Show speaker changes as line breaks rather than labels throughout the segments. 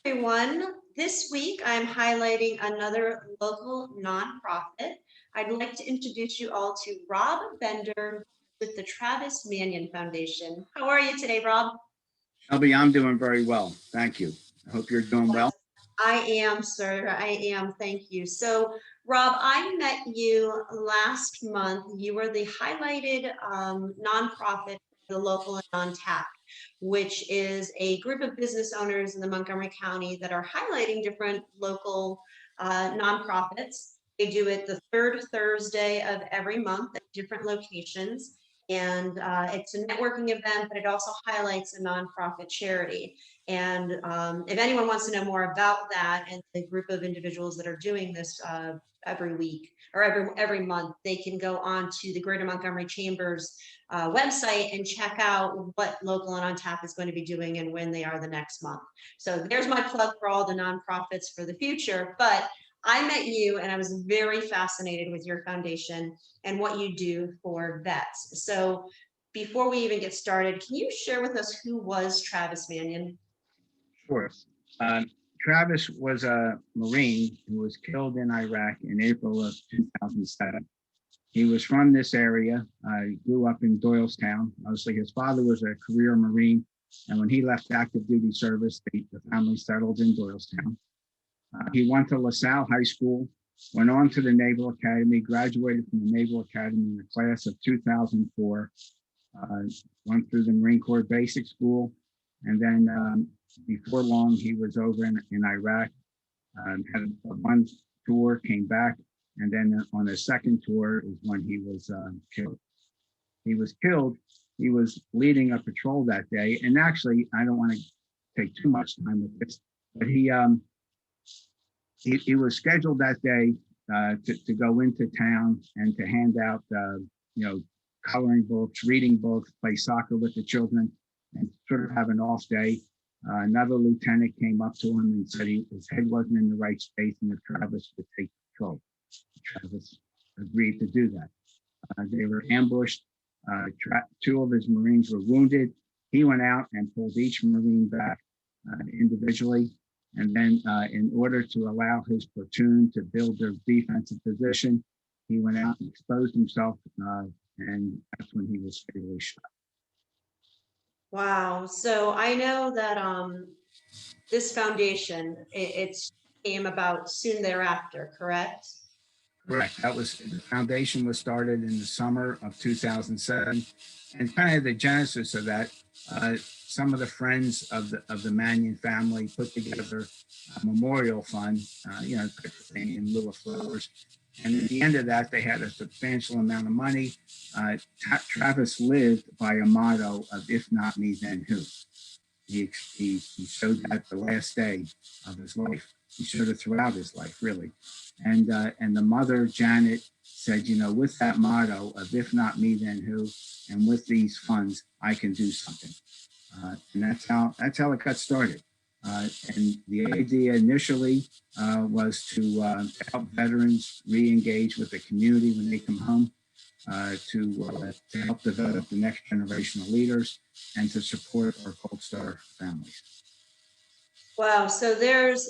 Everyone. This week I'm highlighting another local nonprofit. I'd like to introduce you all to Rob Bender with the Travis Manion Foundation. How are you today, Rob?
Shelby, I'm doing very well. Thank you. I hope you're doing well.
I am, sir. I am. Thank you. So, Rob, I met you last month. You were the highlighted nonprofit for the local and non-tax, which is a group of business owners in the Montgomery County that are highlighting different local nonprofits. They do it the third Thursday of every month at different locations. And it's a networking event, but it also highlights a nonprofit charity. And if anyone wants to know more about that and the group of individuals that are doing this every week or every month, they can go on to the Greater Montgomery Chamber's website and check out what Local and on Tap is going to be doing and when they are the next month. So there's my plug for all the nonprofits for the future. But I met you and I was very fascinated with your foundation and what you do for vets. So before we even get started, can you share with us who was Travis Manion?
Sure. Uh, Travis was a Marine who was killed in Iraq in April of 2007. He was from this area. He grew up in Doylestown. Obviously, his father was a career Marine. And when he left active duty service, the family settled in Doylestown. He went to LaSalle High School, went on to the Naval Academy, graduated from the Naval Academy in the class of 2004, went through the Marine Corps Basic School, and then before long, he was over in Iraq, had one tour, came back, and then on the second tour is when he was killed. He was killed. He was leading a patrol that day, and actually, I don't want to take too much time with this, but he was scheduled that day to go into town and to hand out, coloring books, reading books, play soccer with the children, and sort of have an off day. Another lieutenant came up to him and said his head wasn't in the right space and that Travis would take control. Travis agreed to do that. They were ambushed. Two of his Marines were wounded. He went out and pulled each Marine back individually. And then in order to allow his platoon to build their defensive position, he went out and exposed himself, and that's when he was fatally shot.
Wow. So I know that this foundation, it came about soon thereafter, correct?
Correct. The foundation was started in the summer of 2007, and kind of the genesis of that. Some of the friends of the Manion family put together a memorial fund, in lieu of flowers. And at the end of that, they had a substantial amount of money. Travis lived by a motto of "If not me, then who." He showed that the last day of his life. He showed it throughout his life, really. And the mother, Janet, said, with that motto of "If not me, then who," and with these funds, I can do something. And that's how it got started. And the idea initially was to help veterans re-engage with the community when they come home, to help develop the next generation of leaders, and to support our Gold Star families.
Wow. So there's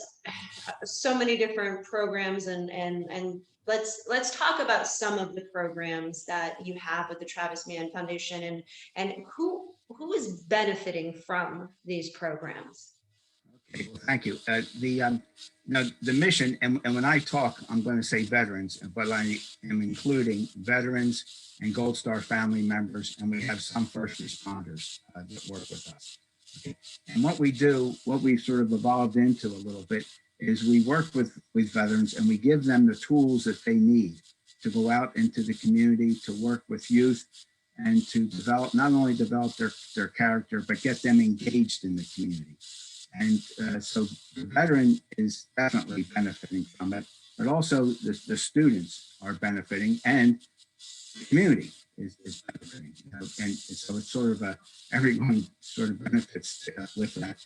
so many different programs and let's talk about some of the programs that you have with the Travis Mann Foundation and who is benefiting from these programs.
Okay, well, thank you. The mission, and when I talk, I'm going to say veterans, but I am including veterans and Gold Star family members, and we have some first responders that work with us. Okay. And what we've sort of evolved into a little bit is we work with veterans and we give them the tools that they need to go out into the community, to work with youth, and to not only develop their character, but get them engaged in the community. And so the veteran is definitely benefiting from it, but also the students are benefiting and the community is benefiting. And so it's sort of everyone sort of benefits with that.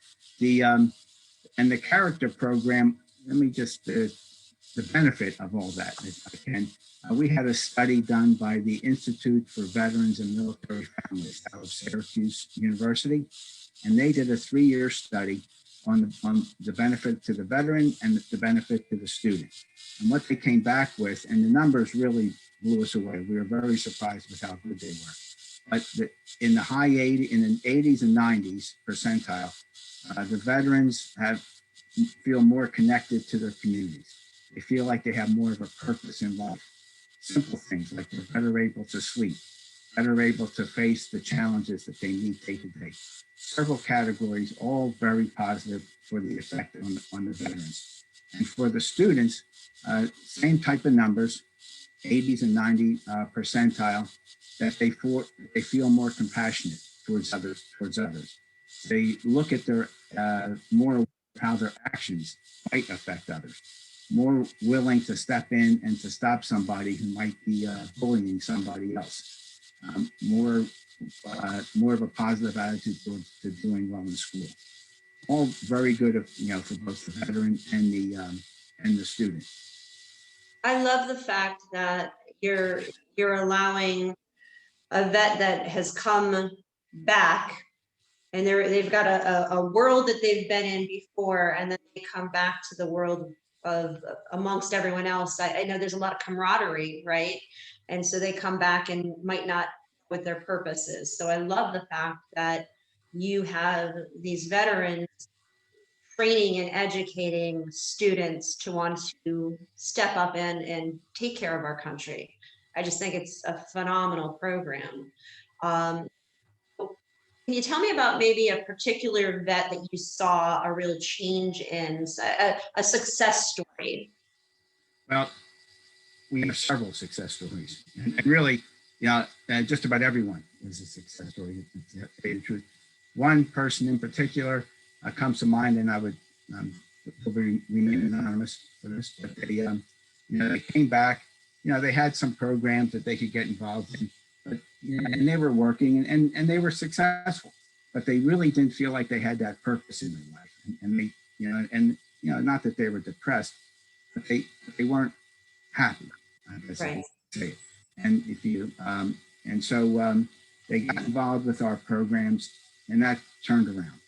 And the character program, let me just, the benefit of all that, if I can. We had a study done by the Institute for Veterans and Military Families out of Syracuse University, and they did a 3-year study on the benefit to the veteran and the benefit to the student. And what they came back with, and the numbers really blew us away. We were very surprised with how good they were. But in the high 80, in the 80s and 90s percentile, the veterans feel more connected to their communities. They feel like they have more of a purpose in life. Simple things like they're better able to sleep, better able to face the challenges that they meet day to day. Several categories, all very positive for the effect on the veterans. And for the students, same type of numbers, 80s and 90 percentile, that they feel more compassionate towards others. They look at their more how their actions might affect others, more willing to step in and to stop somebody who might be bullying somebody else, more of a positive attitude towards to doing well in school. All very good, for both the veteran and the student.
I love the fact that you're allowing a vet that has come back, and they've got a world that they've been in before, and then they come back to the world of amongst everyone else. I know there's a lot of camaraderie, right? And so they come back and might not with their purposes. So I love the fact that you have these veterans training and educating students to want to step up and take care of our country. I just think it's a phenomenal program. Um, can you tell me about maybe a particular vet that you saw a real change in, a success story?
Well, we have several success stories, and really, just about everyone is a success story. To tell you the truth, one person in particular comes to mind, and I would remain anonymous for this, but they came back. They had some programs that they could get involved in, but and they were working and they were successful, but they really didn't feel like they had that purpose in their life, and they, not that they were depressed, but they weren't happy, I guess I
Right.
could say it. And if you and so they got involved with our programs, and that turned around.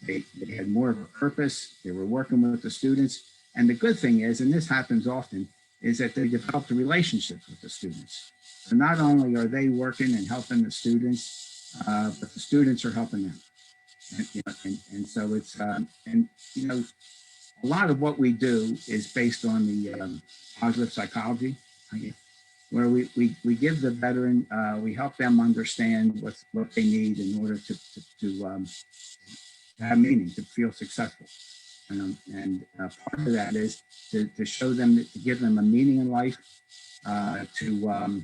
They had more of a purpose. They were working with the students, and the good thing is, and this happens often, is that they developed a relationship with the students. So not only are they working and helping the students, but the students are helping them. And so it's a lot of what we do is based on the positive psychology, where we give the veteran, we help them understand what they need in order to have meaning, to feel successful. And part of that is to show them, to give them a meaning in life, to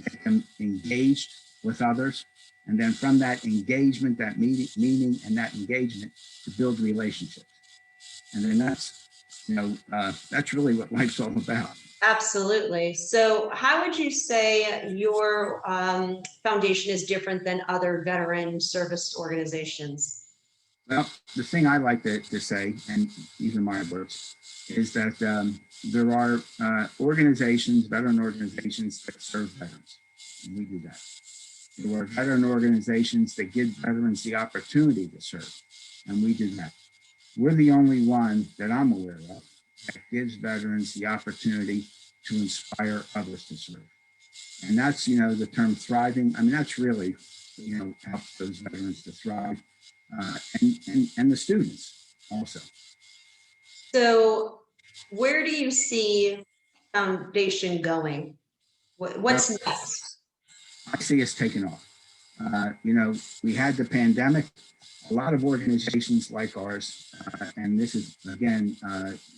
get them engaged with others. And then from that engagement, that meaning and that engagement, to build relationships. And then that's really what life's all about.
Absolutely. So how would you say your foundation is different than other veteran service organizations?
Well, the thing I like to say, and these are my words, is that there are organizations, veteran organizations that serve veterans, and we do that. There are veteran organizations that give veterans the opportunity to serve, and we do that. We're the only one that I'm aware of that gives veterans the opportunity to inspire others to serve. And that's, the term thriving. I mean, that's really, helps those veterans to thrive, and the students also.
So where do you see foundation going? What's
Well,
next?
I see us taking off. We had the pandemic. A lot of organizations like ours, and this is again,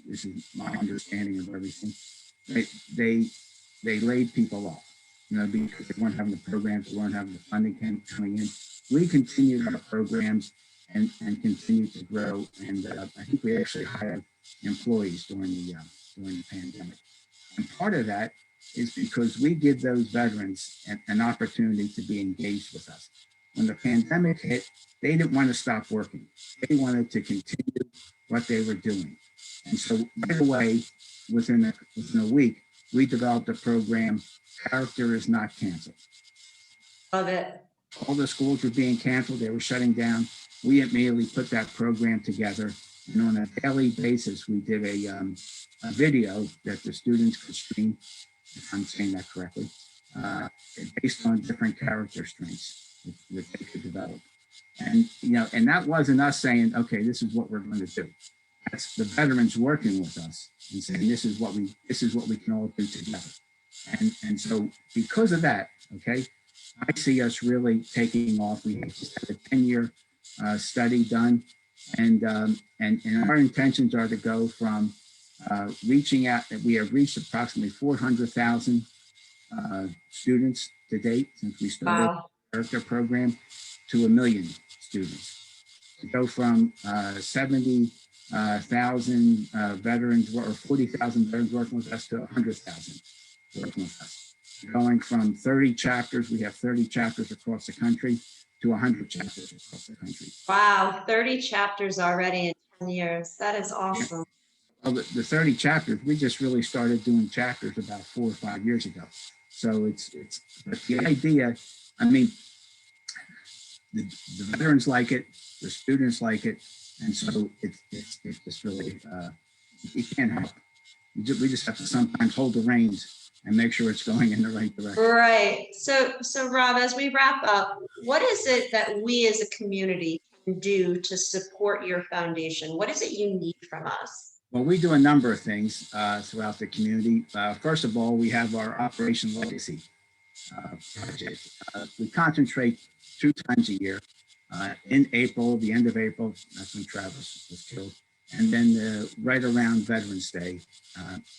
this is my understanding of everything. They laid people off, because they weren't having the programs, they weren't having the funding coming in. We continued our programs and continued to grow, and I think we actually hired employees during the pandemic. And part of that is because we give those veterans an opportunity to be engaged with us. When the pandemic hit, they didn't want to stop working. They wanted to continue what they were doing. And so right away, within a week, we developed a program, Character is Not Canceled.
Love it.
All the schools were being canceled. They were shutting down. we immediately put that program together. And on a daily basis, we did a video that the students could stream, if I'm saying that correctly, uh, based on different character strengths that they could develop. And, and that wasn't us saying, okay, this is what we're going to do. That's the veterans working with us and saying, this is what we can all do together. And so because of that, okay, I see us really taking off. We just had a 10-year study done, and our intentions are to go from reaching out. We have reached approximately 400,000 students to date since we started
Wow.
the character program to 1 million students. To go from 70,000 veterans or 40,000 veterans working with us to 100,000 working with us. Going from 30 chapters, we have 30 chapters across the country, to 100 chapters across the country.
Wow, 30 chapters already in 10 years. That is awesome.
Well, the 30 chapters, we just really started doing chapters about 4 or 5 years ago. So but the idea, I mean, the veterans like it, the students like it, and so it's just really, you can't help. We just have to sometimes hold the reins and make sure it's going in the right direction.
Right. So Rob, as we wrap up, what is it that we as a community can do to support your foundation? What is it you need from us?
Well, we do a number of things throughout the community. First of all, we have our Operation Legacy project. We concentrate 2 times a year. In April, the end of April, that's when Travis was killed. And then right around Veterans Day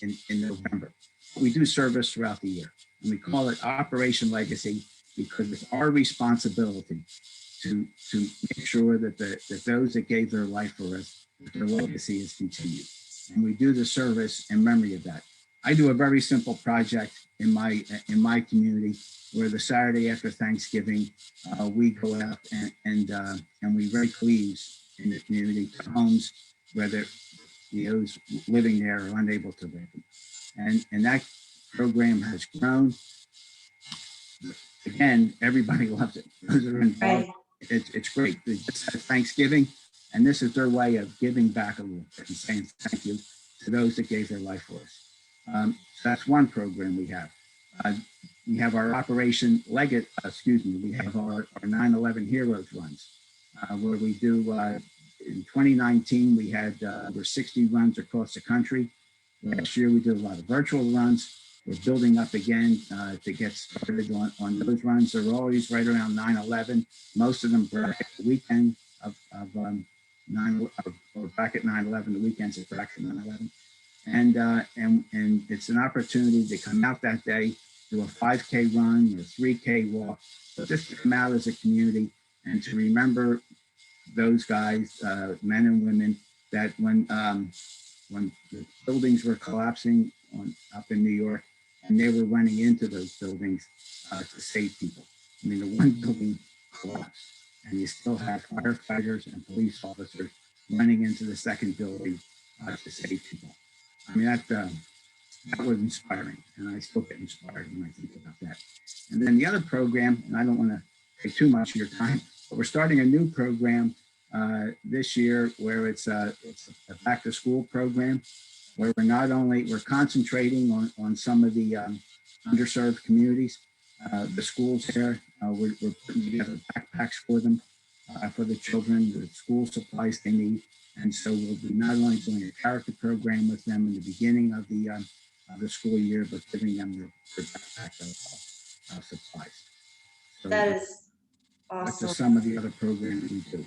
in November. We do service throughout the year. And we call it Operation Legacy because it's our responsibility to make sure that that those that gave their life for us, that their legacy is continued. And we do the service in memory of that. I do a very simple project in my community where the Saturday after Thanksgiving, we go out and we rake leaves in the community to homes where those living there are unable to live. And that program has grown. Again, everybody loves it. Those are involved.
Right.
It's great. They just had Thanksgiving, and this is their way of giving back a little bit and saying thank you to those that gave their life for us. So that's one program we have. We have our Operation Leggett, we have our 9/11 Heroes runs, where we do, in 2019, we had over 60 runs across the country. Last year, we did a lot of virtual runs. We're building up again to get started on those runs. They're always right around 9/11. Most of them bracket the weekend of or bracket 9/11. The weekends is bracket 9/11. And it's an opportunity to come out that day, do a 5K run or 3K walk, but just to come out as a community and to remember those guys, men and women, that when the buildings were collapsing up in New York, and they were running into those buildings to save people. I mean, the one building collapsed, and you still have firefighters and police officers running into the second building to save people. I mean, that was inspiring, and I still get inspired when I think about that. And then the other program, and I don't want to take too much of your time, but we're starting a new program this year where it's a back to school program where we're concentrating on some of the underserved communities, the schools there. We're putting together backpacks for them, for the children, the school supplies they need. And so we'll be not only doing a character program with them in the beginning of the school year, but giving them their backpack supplies. So
That is
that's
awesome.
just some of the other programs we do.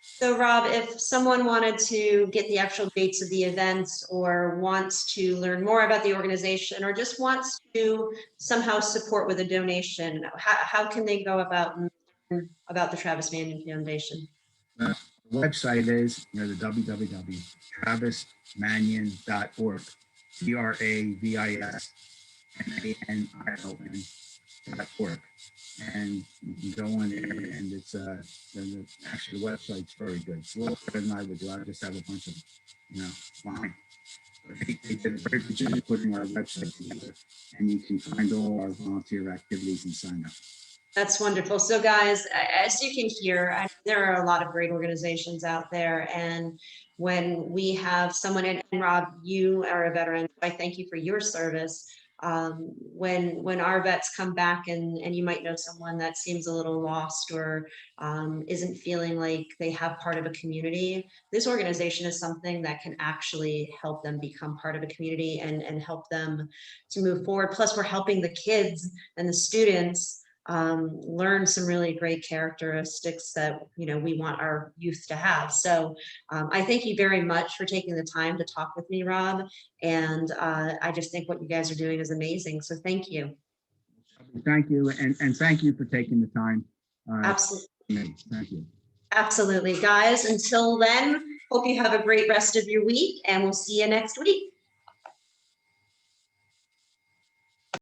So Rob, if someone wanted to get the actual dates of the events or wants to learn more about the organization or just wants to somehow support with a donation, how can they go about and learn about the Travis Manion Foundation?
The website is the www.travismanion.org, TravisManion.org. And you can go on there, and it's actually the website's very good. It's a little better than I would do. I just have a bunch of fine. But they did a very good job putting our website together, and you can find all our volunteer activities and sign up.
That's wonderful. So guys, as you can hear, there are a lot of great organizations out there. And when we have someone, and Rob, you are a veteran, I thank you for your service. When our vets come back and you might know someone that seems a little lost or isn't feeling like they have part of a community, this organization is something that can actually help them become part of a community and help them to move forward. Plus, we're helping the kids and the students learn some really great characteristics that we want our youth to have. So I thank you very much for taking the time to talk with me, Rob. And I just think what you guys are doing is amazing. So thank you.
Thank you, and thank you for taking the time.
Absolutely.
Thank you.
Absolutely, guys. Until then, hope you have a great rest of your week, and we'll see you next week.